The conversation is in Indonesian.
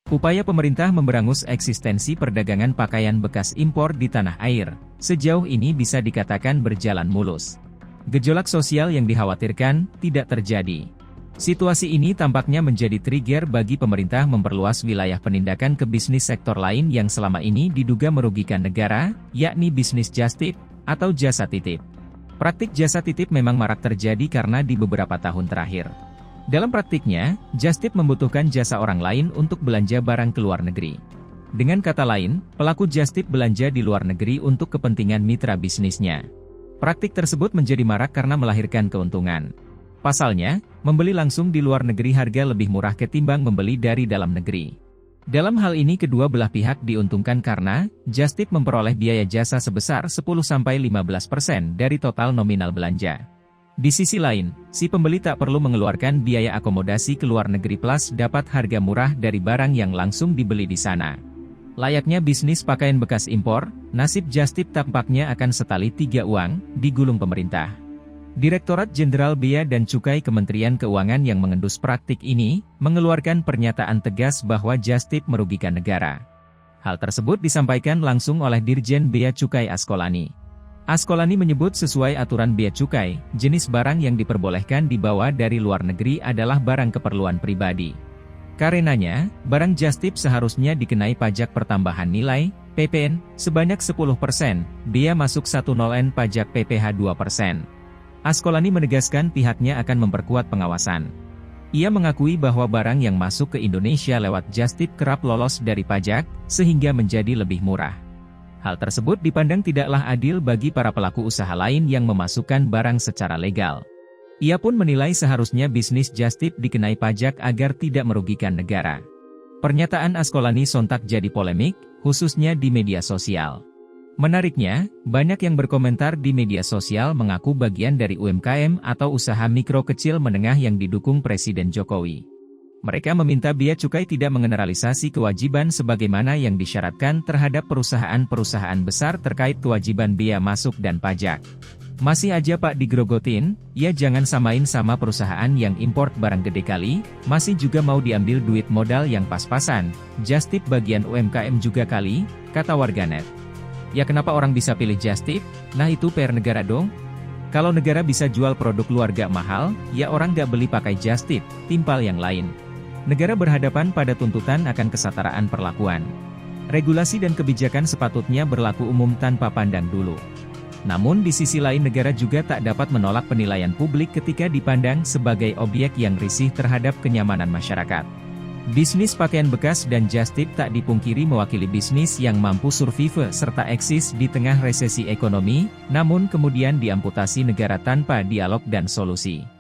Upaya pemerintah memberangus eksistensi perdagangan pakaian bekas impor di tanah air, sejauh ini bisa dikatakan berjalan mulus. Gejolak sosial yang dikhawatirkan tidak terjadi. Situasi ini tampaknya menjadi trigger bagi pemerintah memperluas wilayah penindakan ke bisnis sektor lain yang selama ini diduga merugikan negara, yakni bisnis just tip atau jasa titip. Praktik jasa titip memang marak terjadi karena di beberapa tahun terakhir. Dalam praktiknya, just tip membutuhkan jasa orang lain untuk belanja barang ke luar negeri. Dengan kata lain, pelaku just tip belanja di luar negeri untuk kepentingan mitra bisnisnya. Praktik tersebut menjadi marak karena melahirkan keuntungan. Pasalnya, membeli langsung di luar negeri harga lebih murah ketimbang membeli dari dalam negeri. Dalam hal ini kedua belah pihak diuntungkan karena just tip memperoleh biaya jasa sebesar 10-15% dari total nominal belanja. Di sisi lain, si pembeli tak perlu mengeluarkan biaya akomodasi ke luar negeri plus dapat harga murah dari barang yang langsung dibeli di sana. Layaknya bisnis pakaian bekas impor, nasib just tip tampaknya akan setali tiga uang, digulung pemerintah. Direktorat Jenderal Bea dan Cukai Kementerian Keuangan yang mengendus praktik ini, mengeluarkan pernyataan tegas bahwa just tip merugikan negara. Hal tersebut disampaikan langsung oleh Dirjen Bea Cukai Askolani. Askolani menyebut sesuai aturan bea cukai, jenis barang yang diperbolehkan dibawa dari luar negeri adalah barang keperluan pribadi. Karenanya, barang just tip seharusnya dikenai pajak pertambahan nilai, PPN, sebanyak 10%, bea masuk 10N pajak PPh 2%. Askolani menegaskan pihaknya akan memperkuat pengawasan. Ia mengakui bahwa barang yang masuk ke Indonesia lewat just tip kerap lolos dari pajak, sehingga menjadi lebih murah. Hal tersebut dipandang tidaklah adil bagi para pelaku usaha lain yang memasukkan barang secara legal. Ia pun menilai seharusnya bisnis just tip dikenai pajak agar tidak merugikan negara. Pernyataan Askolani sontak jadi polemik, khususnya di media sosial. Menariknya, banyak yang berkomentar di media sosial mengaku bagian dari UMKM atau usaha mikro kecil menengah yang didukung Presiden Jokowi. Mereka meminta bea cukai tidak mengeneralisasi kewajiban sebagaimana yang disyaratkan terhadap perusahaan-perusahaan besar terkait kewajiban bea masuk dan pajak. Masih aja Pak digrogotin, ya jangan samain sama perusahaan yang import barang gede kali, masih juga mau diambil duit modal yang pas-pasan, just tip bagian UMKM juga kali, kata warganet. Ya kenapa orang bisa pilih just tip? Nah itu PR negara dong. Kalau negara bisa jual produk luar gak mahal, ya orang gak beli pakai just tip, timpal yang lain. Negara berhadapan pada tuntutan akan kesetaraan perlakuan. Regulasi dan kebijakan sepatutnya berlaku umum tanpa pandang dulu. Namun di sisi lain negara juga tak dapat menolak penilaian publik ketika dipandang sebagai objek yang risih terhadap kenyamanan masyarakat. Bisnis pakaian bekas dan just tip tak dipungkiri mewakili bisnis yang mampu survive serta eksis di tengah resesi ekonomi, namun kemudian diamputasi negara tanpa dialog dan solusi.